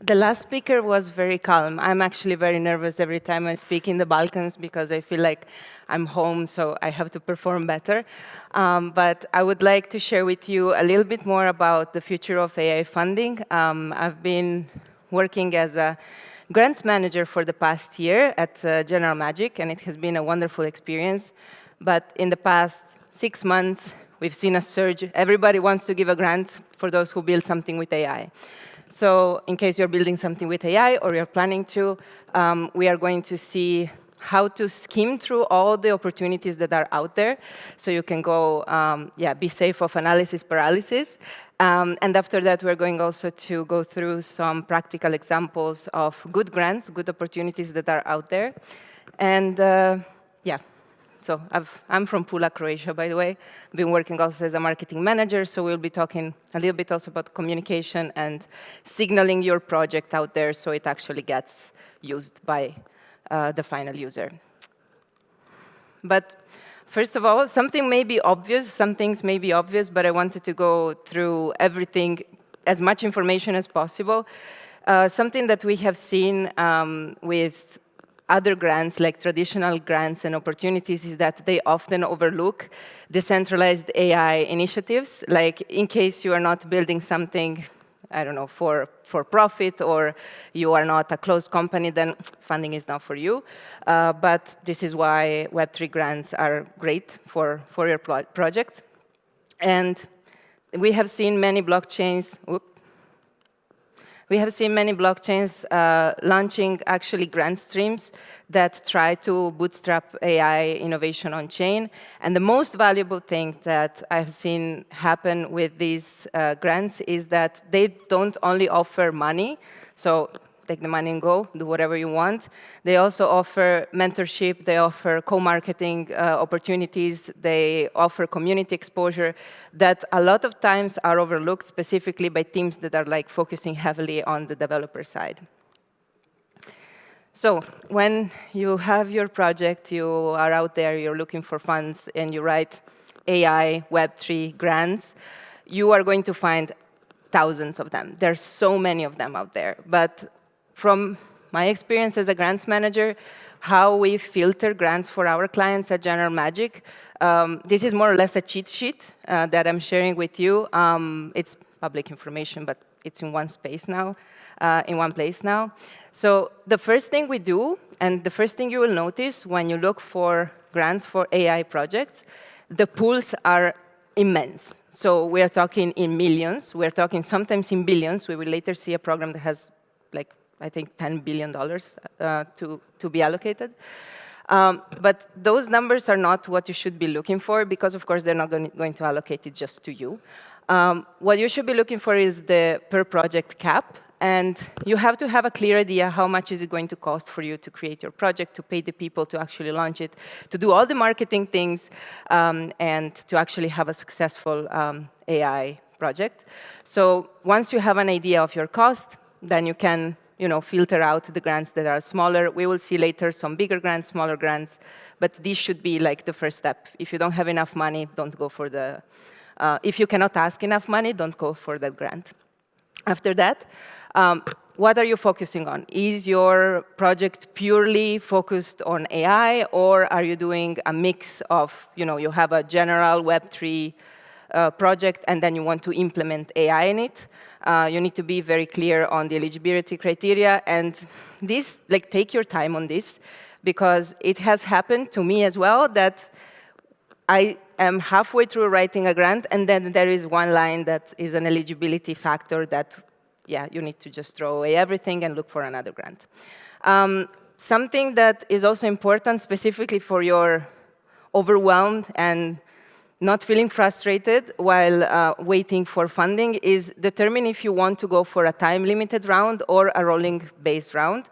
The last speaker was very calm. I'm actually very nervous every time I speak in the Balkans because I feel like I'm home, so I have to perform better. But I would like to share with you a little bit more about the future of AI funding. I've been working as a grants manager for the past year at General Magic, and it has been a wonderful experience. But in the past 6 months, we've seen a surge. Everybody wants to give a grant for those who build something with AI. So in case you're building something with AI or you're planning to, we are going to see how to skim through all the opportunities that are out there so you can go, be safe of analysis paralysis. And after that, we're going also to go through some practical examples of good grants, good opportunities that are out there. And so I'm from Pula, Croatia, by the way. I've been working also as a marketing manager, so we'll be talking a little bit also about communication and signaling your project out there so it actually gets used by the final user. But first of all, something may be obvious, some things may be obvious, but I wanted to go through everything, as much information as possible. Something that we have seen with other grants, like traditional grants and opportunities, is that they often overlook decentralized AI initiatives. Like, in case you are not building something, I don't know, for profit, or you are not a closed company, then funding is not for you. But this is why Web3 grants are great for your project. And we have seen many blockchains. We have seen many blockchains launching actually grant streams that try to bootstrap AI innovation on chain. And the most valuable thing that I've seen happen with these grants is that they don't only offer money, so take the money and go, do whatever you want. They also offer mentorship, they offer co-marketing opportunities, they offer community exposure that a lot of times are overlooked, specifically by teams that are like focusing heavily on the developer side. So when you have your project, you are out there, you're looking for funds, and you write AI, Web3 grants, you are going to find thousands of them. There's so many of them out there. But from my experience as a grants manager, how we filter grants for our clients at General Magic, this is more or less a cheat sheet that I'm sharing with you. It's public information, but it's in one space now, in one place now. So the first thing we do, and the first thing you will notice when you look for grants for AI projects, the pools are immense. So we are talking in millions. We're talking sometimes in billions. We will later see a program that has, like, I think $10 billion to be allocated. But those numbers are not what you should be looking for, because, of course, they're not going to allocate it just to you. What you should be looking for is the per project cap. And you have to have a clear idea how much is it going to cost for you to create your project, to pay the people to actually launch it, to do all the marketing things, and to actually have a successful AI project. So once you have an idea of your cost, then you can filter out the grants that are smaller. We will see later some bigger grants, smaller grants, but this should be like the first step. If you don't have enough money, don't go for the, if you cannot ask enough money, don't go for that grant. After that, what are you focusing on? Is your project purely focused on AI, or are you doing a mix of, you have a general Web3 project, and then you want to implement AI in it? You need to be very clear on the eligibility criteria, and this, take your time on this, because it has happened to me as well that I am halfway through writing a grant, and then there is one line that is an eligibility factor that, you need to just throw away everything and look for another grant. Something that is also important, specifically for your overwhelmed and not feeling frustrated while waiting for funding, is determine if you want to go for a time-limited round or a rolling-based round.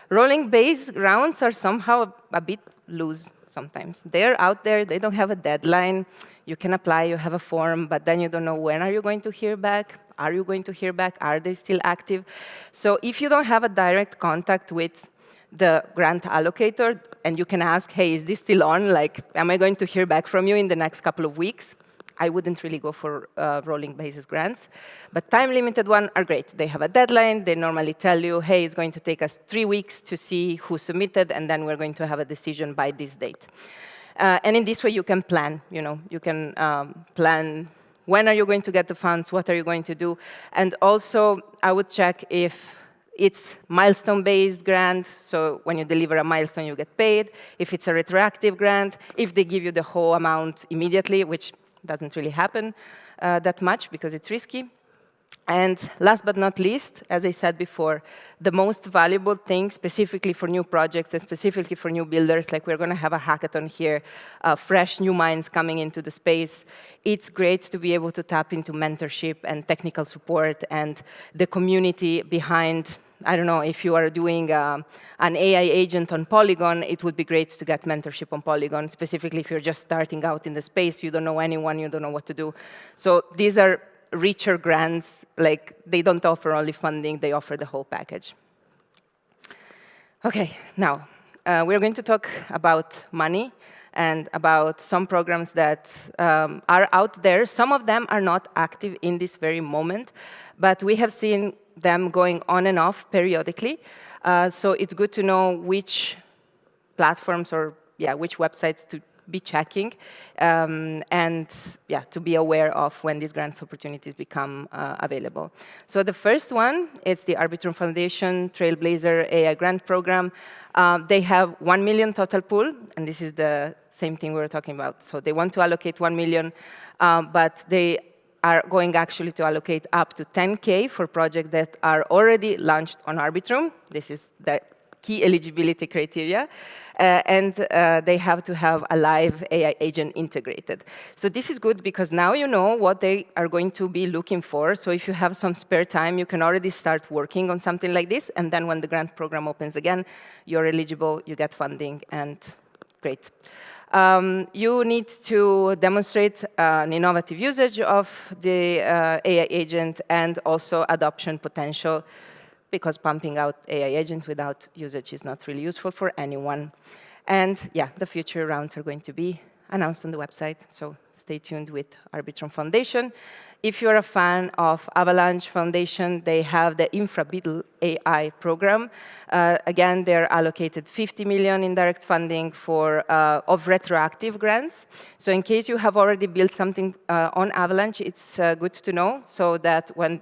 Rolling-based rounds are somehow a bit loose sometimes. They're out there, they don't have a deadline. You can apply, you have a form, but then you don't know when are you going to hear back. Are you going to hear back? Are they still active? So if you don't have a direct contact with the grant allocator, and you can ask, hey, is this still on? Like, am I going to hear back from you in the next couple of weeks? I wouldn't really go for rolling basis grants. But time-limited ones are great. They have a deadline. They normally tell you, hey, it's going to take us 3 weeks to see who submitted, and then we're going to have a decision by this date. And in this way, you can plan. You can plan when are you going to get the funds, what are you going to do. And also, I would check if it's milestone-based grant, so when you deliver a milestone, you get paid. If it's a retroactive grant, if they give you the whole amount immediately, which doesn't really happen that much because it's risky. And last but not least, as I said before, the most valuable thing specifically for new projects and specifically for new builders, like we're going to have a hackathon here, fresh new minds coming into the space. It's great to be able to tap into mentorship and technical support and the community behind. I don't know, if you are doing an AI agent on Polygon, it would be great to get mentorship on Polygon, specifically if you're just starting out in the space, you don't know anyone, you don't know what to do. So these are richer grants, like they don't offer only funding, they offer the whole package. Okay, now we're going to talk about money and about some programs that are out there. Some of them are not active in this very moment, but we have seen them going on and off periodically. So it's good to know which platforms or which websites to be checking, and to be aware of when these grants opportunities become available. So the first one is the Arbitrum Foundation Trailblazer AI Grant Program. They have 1 million total pool, and this is the same thing we were talking about. So they want to allocate 1 million, but they are going actually to allocate up to 10K for projects that are already launched on Arbitrum. This is the key eligibility criteria. And they have to have a live AI agent integrated. So this is good because now you know what they are going to be looking for. So if you have some spare time, you can already start working on something like this. And then when the grant program opens again, you're eligible, you get funding, and great. You need to demonstrate an innovative usage of the AI agent and also adoption potential, because pumping out AI agent without usage is not really useful for anyone. And the future rounds are going to be announced on the website, so stay tuned with Arbitrum Foundation. If you're a fan of Avalanche Foundation, they have the InfraBeetle AI program. Again, they're allocated 50 million in direct funding of retroactive grants. So in case you have already built something on Avalanche, it's good to know, so that when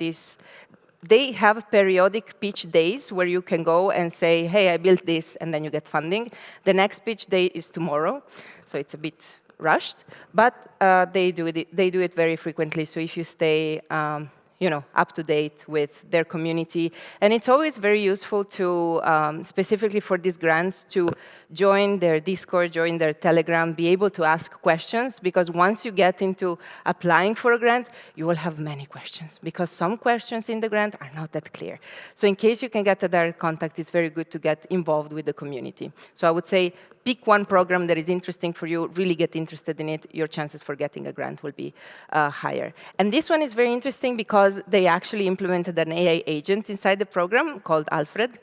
they have periodic pitch days where you can go and say, hey, I built this, and then you get funding. The next pitch day is tomorrow, so it's a bit rushed, but they do it very frequently. So if you stay up to date with their community, and it's always very useful to, specifically for these grants, to join their Discord, join their Telegram, be able to ask questions, because once you get into applying for a grant, you will have many questions, because some questions in the grant are not that clear. So in case you can get a direct contact, it's very good to get involved with the community. So I would say pick one program that is interesting for you, really get interested in it, your chances for getting a grant will be higher. And this one is very interesting because they actually implemented an AI agent inside the program called Alfred,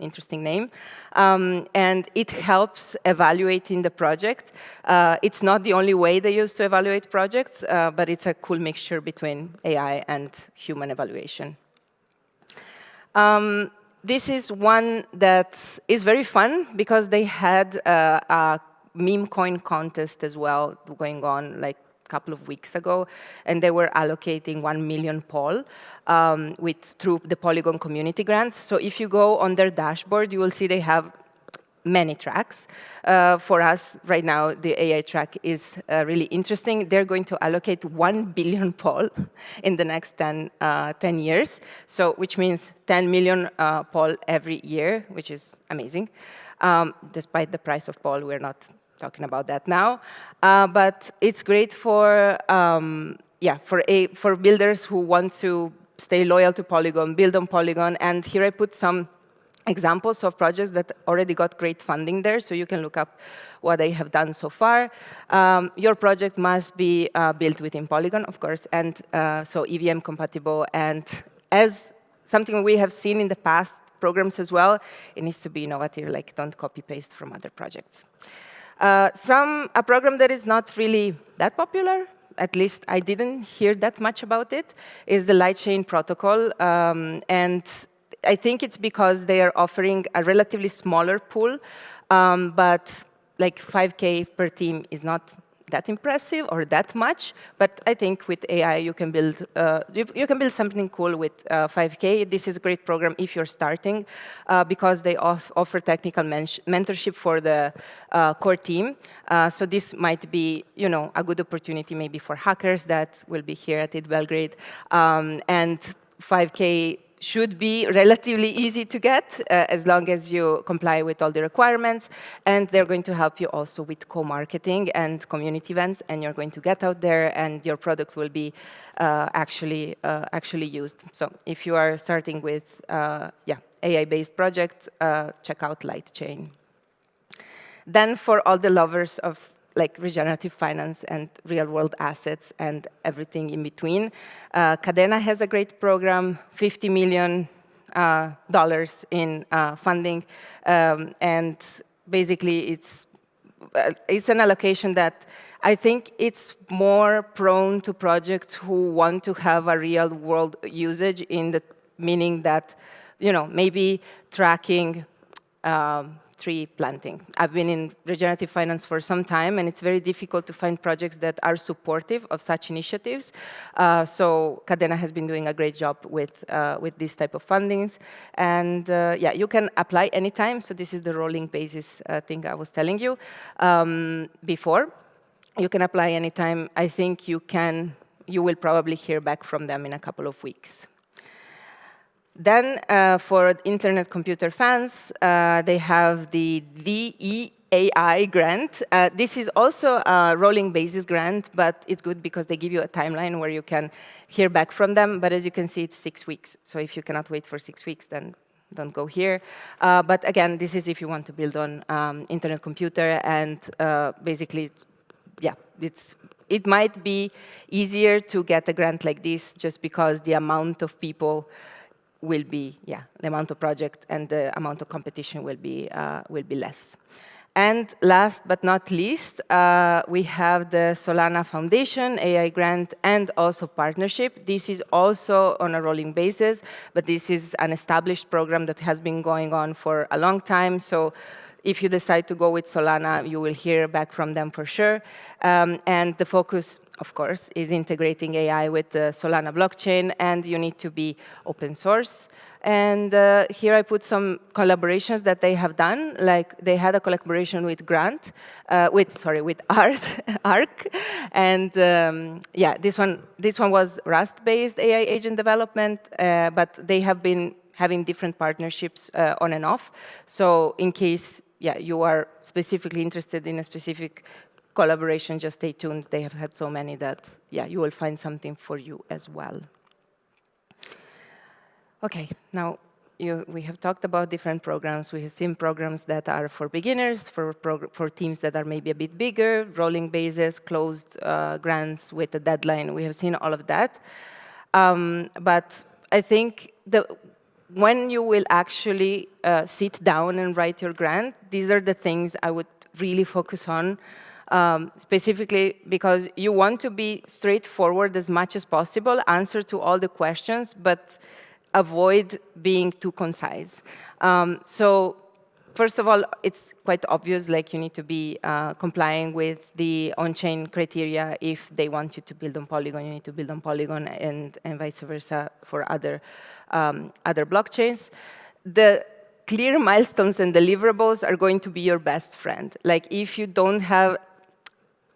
interesting name, and it helps evaluating the project. It's not the only way they use to evaluate projects, but it's a cool mixture between AI and human evaluation. This is one that is very fun because they had a meme coin contest as well going on like a couple of weeks ago, and they were allocating 1 million POL through the Polygon community grants. So if you go on their dashboard, you will see they have many tracks. For us right now, the AI track is really interesting. They're going to allocate 1 billion POL in the next 10 years, so which means 10 million POL every year, which is amazing. Despite the price of POL, we're not talking about that now. But it's great for builders who want to stay loyal to Polygon, build on Polygon. And here I put some examples of projects that already got great funding there, so you can look up what they have done so far. Your project must be built within Polygon, of course, and so EVM compatible. And as something we have seen in the past programs as well, it needs to be innovative, like don't copy-paste from other projects. A program that is not really that popular, at least I didn't hear that much about it, is the Lightchain protocol. And I think it's because they are offering a relatively smaller pool, but like 5K per team is not that impressive or that much, but I think with AI you can build you can build something cool with 5K. This is a great program if you're starting because they offer technical mentorship for the core team. So this might be, a good opportunity maybe for hackers that will be here at IT Belgrade. And 5K should be relatively easy to get as long as you comply with all the requirements. And they're going to help you also with co-marketing and community events. And you're going to get out there, and your product will be actually used. So if you are starting with AI-based project, check out Lightchain. Then for all the lovers of like regenerative finance and real-world assets and everything in between, Cadena has a great program, $50 million in funding, and basically it's an allocation that I think it's more prone to projects who want to have a real-world usage, in the meaning that, maybe tracking tree planting. I've been in regenerative finance for some time, and it's very difficult to find projects that are supportive of such initiatives. So Cadena has been doing a great job with this type of fundings. And you can apply anytime. So this is the rolling basis thing I was telling you before. You can apply anytime. I think you will probably hear back from them in a couple of weeks. Then for Internet Computer fans, they have the DEAI grant. This is also a rolling basis grant, but it's good because they give you a timeline where you can hear back from them. But as you can see, it's 6 weeks. So if you cannot wait for 6 weeks, then don't go here. But again, this is if you want to build on Internet Computer, and basically, it might be easier to get a grant like this just because the amount of people will be, the amount of project and the amount of competition will be less. And last but not least, we have the Solana Foundation AI grant and also partnership. This is also on a rolling basis, but this is an established program that has been going on for a long time. So if you decide to go with Solana, you will hear back from them for sure. And the focus, of course, is integrating AI with the Solana blockchain, and you need to be open source. And here I put some collaborations that they have done. Like they had a collaboration with with Arc, and this one was Rust-based AI agent development, but they have been having different partnerships on and off. So in case you are specifically interested in a specific collaboration, just stay tuned. They have had so many that, you will find something for you as well. Okay, now we have talked about different programs. We have seen programs that are for beginners, for teams that are maybe a bit bigger, rolling bases, closed grants with a deadline. We have seen all of that. But I think when you will actually sit down and write your grant, these are the things I would really focus on, specifically because you want to be straightforward as much as possible, answer to all the questions, but avoid being too concise. So first of all, it's quite obvious, like you need to be complying with the on-chain criteria. If they want you to build on Polygon, you need to build on Polygon, and vice versa for other blockchains. The clear milestones and deliverables are going to be your best friend. Like if you don't have,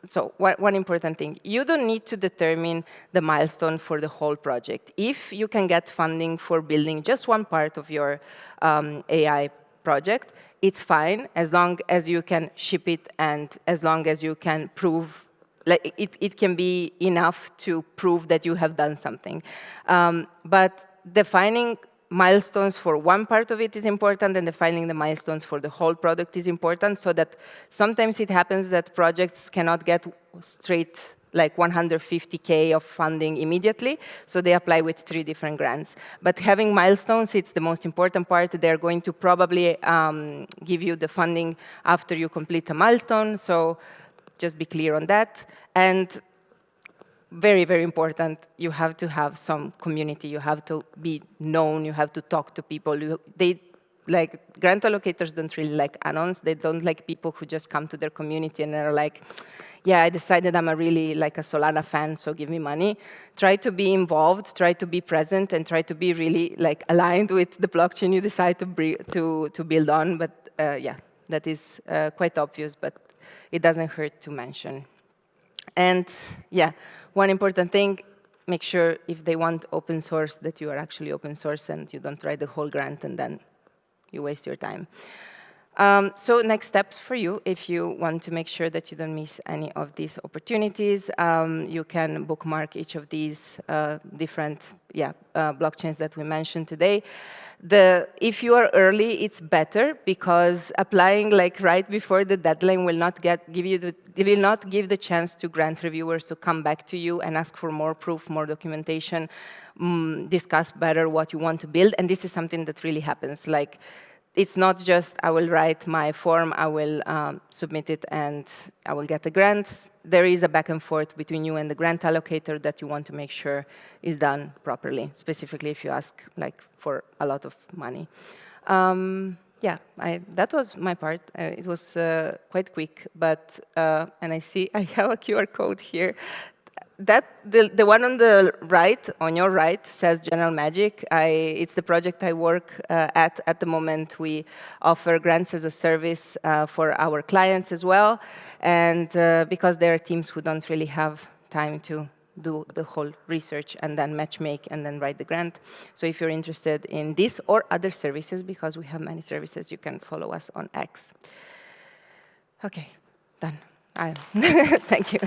so one important thing, you don't need to determine the milestone for the whole project. If you can get funding for building just one part of your AI project, it's fine as long as you can ship it and as long as you can prove, like it can be enough to prove that you have done something. But defining milestones for one part of it is important, and defining the milestones for the whole product is important, so that sometimes it happens that projects cannot get straight like 150K of funding immediately, so they apply with 3 different grants. But having milestones, it's the most important part. They're going to probably give you the funding after you complete a milestone, so just be clear on that. And very, very important, you have to have some community. You have to be known. You have to talk to people. Like, grant allocators don't really like anons. They don't like people who just come to their community and are like, yeah, I decided I'm a really like a Solana fan, so give me money. Try to be involved, try to be present, and try to be really like aligned with the blockchain you decide to build on. But yeah, that is quite obvious, but it doesn't hurt to mention. And yeah, one important thing, make sure if they want open source that you are actually open source and you don't write the whole grant and then you waste your time. So next steps for you, if you want to make sure that you don't miss any of these opportunities, you can bookmark each of these different blockchains that we mentioned today. If you are early, it's better because applying like right before the deadline will not give the chance to grant reviewers to come back to you and ask for more proof, more documentation, discuss better what you want to build. And this is something that really happens. Like, it's not just I will write my form, I will submit it, and I will get a grant. There is a back and forth between you and the grant allocator that you want to make sure is done properly, specifically if you ask like for a lot of money. Yeah, that was my part. It was quite quick, but and I see I have a QR code here. The one on the right, on your right, says General Magic. It's the project I work at the moment. We offer grants as a service for our clients as well, and because there are teams who don't really have time to do the whole research and then matchmake and then write the grant. So if you're interested in this or other services, because we have many services, you can follow us on X. Okay, done. Thank you.